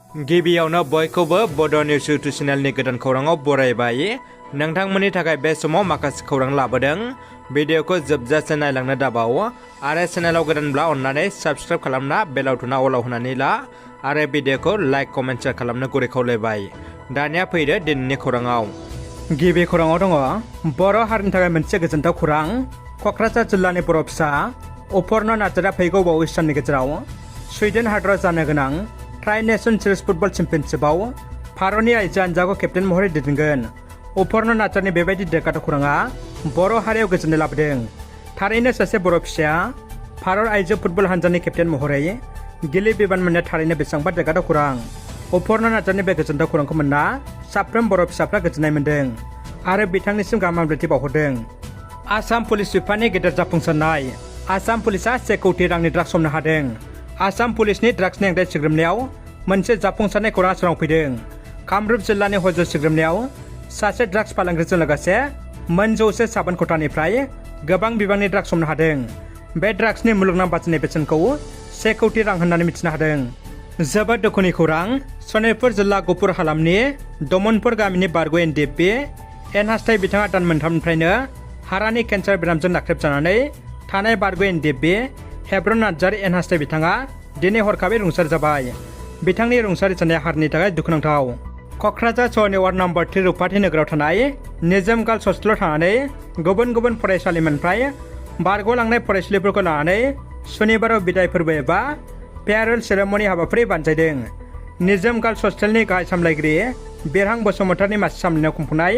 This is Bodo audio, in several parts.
गिबियावनो बयखौबो बड' निउस इउटुब चेनेलनि गोदान खौराङाव बरायबाय। नोंथांमोननि थाखाय बे समाव माखासे खौरां लाबोदों। भिडिअखौ जोबजासे नायलांनो दाबाव आरो चेनेलाव गोदानब्ला अन्नानै साबस्क्राइब खालामना बेल आइकनआ अलाव होनानै ला आरो भिडिअखौ लाइक कमेन्ट शेयार खालामनो गुरै खावलायबाय। दानिया फैदो दिनैनि खौराङाव। गिबि खौराङाव दङ बर' हारिनि थाखाय मोनसे गोजोनथाव खौरां। क'क्राझार जिल्लानि बर' फिसा अपर्न नार्जारिया फैगौ बावैसो साननि गेजेराव स्वीडेन हादराव जानो गोनां ट्राइ नेशन सिरिज फुटबल चेम्पियनशिपआव भारतनि आइजो हानजाखौ केप्टेन महरै दैदेनगोन। अपर्न नार्जारिनि बेबायदि देरगाथाव खौराङा बर' हारियाव गोजोननाय लाबोदों। थारैनो सासे बर' फिसाया भारत आइजो फुटबल हानजानि केप्टेन महरै गिलिर बिबान मोननाया थारैनो बेसेबांबा देरगाथाव खौरां। अपर्न नार्जारिनि बे गोजोनथाव खौरांखौ मोनना साफ्रोम बर' फिसाफ्रा गोजोननाय मोन्दों आरो बिथांनिसिम गाहाम हामलायथि बावहरदों। आसाम पुलिस बिफाननि गेदेर जाफुंसारनाय। आसाम पुलिसा 1 कौटि रांनि ड्राग्स हमनो हादों। आसाम पुलिसनि ड्राग्सनि हेंथा सिग्रोमनायाव मोनसे जाफुंसारनाय खौरां सोराङाव फैदों। कामरुप जिल्लानि हजर सिग्रोमनायाव सासे ड्राग्स फालांगिरिजों लोगोसे मोन 100 साबोन खथानिफ्राय गोबां बिबांनि ड्राग्स हमनो हादों। बे ड्राग्सनि मुलुगनां बाजारनि बेसेनखौ 1 कौटि रां होननानै मिथिनो हादों। जोबोद दुखुनि खौरां। सनितपुर जिल्ला गफुर हालामनि दमनपुर गामिनि बारग' एनडिएफबि एन हास्थाय बिथाङा दान मोनथामनिफ्रायनो हारानि केन्सार बेरामजों नाख्रेबजानानै थानाय बारग' एनडिएफबि हेब्रन नार्जारि एन हास्थाय बिथाङा दिनै हरखाबै रुंसारि जाबाय। बिथांनि रुंसारि जानाया हारिनि थाखाय दुखुनांथाव। क'क्राझार सहरनि वार्ड नम्बर 3 रुपाथि नोगोराव थानाय निजोम गार्लस हस्टेलाव थानानै गुबुन गुबुन फरायसालिमानिफ्राय बारग'लांनाय फरायसालिफोरखौ लानानै सुनिबाराव बिदाय फोरबो एबा फेयारवेल सेरेमनि हाबाफारि बानजायदों। निजोम गार्लस हस्टेलनि गाहाय सामलायगिरि बिरहां बसुमतारिनि मासि सामलायनायाव खुंफुंनाय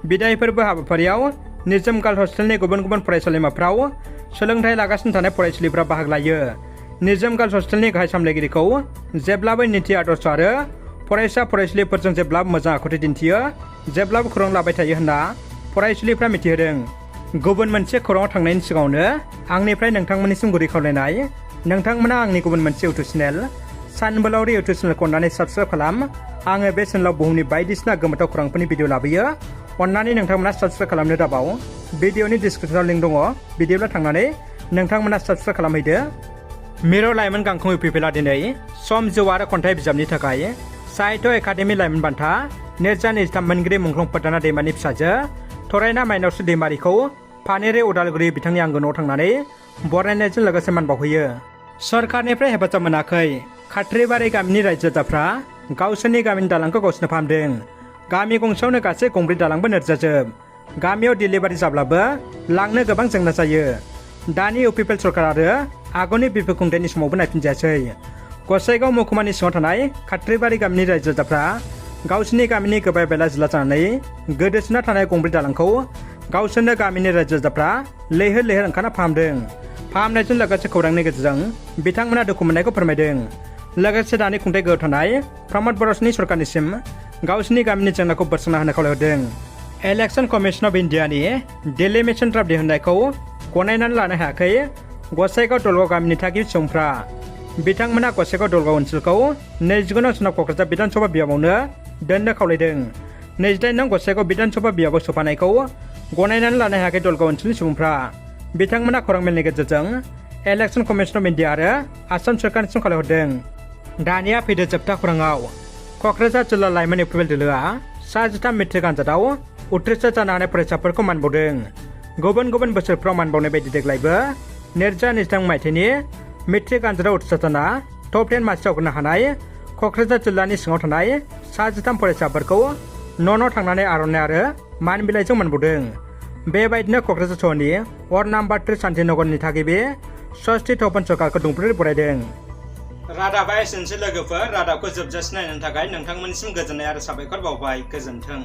बिदाय फोरबो हाबाफारियाव निजोम गार्लस हस्टेलनि गुबुन गुबुन फरायसालिमाफ्राव सोलोंथाइ लागासिनो थानाय फरायसालिफ्रा बाहागो लायो। निजोम गार्लस हस्टेलनि गाहाय सामलायगिरिखौ जेब्लाबो नीति आदर्श आरो फरायसा फरायसुलिफोरजों जेब्लाबो मोजां आखुथाय दिन्थियो, जेब्लाबो खौरां लाबाय थायो होनना फरायसुलिफ्रा मिथिहोदों। गुबुन मोनसे खौराङाव थांनायनि सिगाङावनो आंनिफ्राय नोंथांमोननिसिम गुरै खावलायनाय, नोंथांमोना आंनि गुबुन मोनसे इउटुब चेनेल सानबोलावरि इउटुब चेनेलखौ अननानै साबस्क्राइब खालाम। आङो बे चेनेलाव बुहुमनि बायदिसिना गोमोथाव खौरांफोरनि भिडिअ लाबोयो। अन्नानै नोंथांमोना साबस्क्राइब खालामनो दाबाव। भिडिअनि डिसक्रिपसनाव लिंक दङ, बिदिब्ला थांनानै नोंथांमोना साबस्क्राइब खालामहैदो। मिरु लाइमोन गांखं इउपिपिएलआ दिनै सम जिउ आरो खन्थाइ बिजाबनि थाखाय साहित्य एकाडेमि लाइमोन बान्था 2023 मोनगिरि मुंख्लं प्रधाना दैमारिनि फिसाजो थरायना माइनावस्रि दैमारिखौ फानेरे उदालगुरि बिथांनि आंगो न'आव थांनानै बरायनायजों लोगोसे मान बावहैयो। सरकारनिफ्राय हेफाजाब मोनाखै खाथ्रिबारि गामिनि रायजो राजाफ्रा गावसोरनि गामिनि दालांखौ गावसोरनो फाहामदों। गामि गंसेयावनो गासै गंब्रै दालांबो नोरजाजोब। गामियाव डिलिभारि जाब्लाबो लांनो गोबां जेंना जायो। दानि इउपिपिएल सरकार आरो आगुनि बिफो खुंथायनि समावबो नायफिनजायासै। गसाइगाव महकुमानि सिङाव थानाय खाथ्रिबारि गामिनि रायजो राजाफ्रा गावसोरनि गामिनि गोबाय बेला जिल्ला जानानै गोदोसोना थानाय गंब्रै दालांखौ गावसोरनो गामिनि रायजो राजाफ्रा लैहोर लैहोर ओंखारना फाहामदों। फाहामनायजों लोगोसे खौरांनि गेजेरजों बिथांमोना दुखु मोननायखौ फोरमायदों। लोगोसे दानि खुंथाय गोहोआव थानाय प्रमद बर'नि सरकारनिसिम गावसोरनि गामिनि जेंनाखौ बोस्रांना होनो खावलायहरदों। इलेक्शन कमिशन अफ इन्डियानि डेलिमिशन ड्राफ्ट दिहुननायखौ गनायनानै लानो हायाखै गसाइगाव दलगाव गामिनि थागिबि सुबुंफ्रा। बिथांमोना गसाइगाव दलगाव ओनसोलखौ 29 नं सोनाब क'क्राझार बिधानसभा बियाबावनो दोननो खावलायदों। 28 नं गसाइगाव बिधानसभा बियाबाव सोफानायखौ गनायनानै लानो हायाखै दलगाव ओनसोलनि सुबुंफ्रा। बिथांमोना खौरां मेलनि गेजेरजों इलेक्शन कमिशन अफ इन्डिया आरो आसाम सरकारनिसिम खावलायहरदों। दानिया फैदो जोबथा खौराङाव। क'क्राझार जिल्ला लाइमोन इउपिपिएल दोलोआ सा 13 मेट्रिक आनजादाव उथ्रिसार जानो हानाय फरायसाफोरखौ मान बावदों। गुबुन गुबुन बोसोरफ्राव मान बावनाय बायदि देग्लायबो 2023 मायथाइनि मेट्रिक आनजादाव उथ्रिसार जाना टप 10 मासि आवग्रिनो हानाय क'क्राझार जिल्लानि सिङाव थानाय सा 13 फरायसाफोरखौ न' थांनानै आर'नाइ आरो मान बिलाइजों मान बावदों। बेबायदिनो क'क्राझार सहरनि वार्ड नम्बर 3 शान्तिनगरनि थागिबि सस्ति तपन सरकारखौ दुंब्रुद बरायदों। रादाबा एसेनोसै लोगोफोर। रादाबखौ जोबजासिम नायनो थाखाय नोंथांमोननिसिम गोजोननाय आरो साबायखर बावबाय। गोजोन्थों।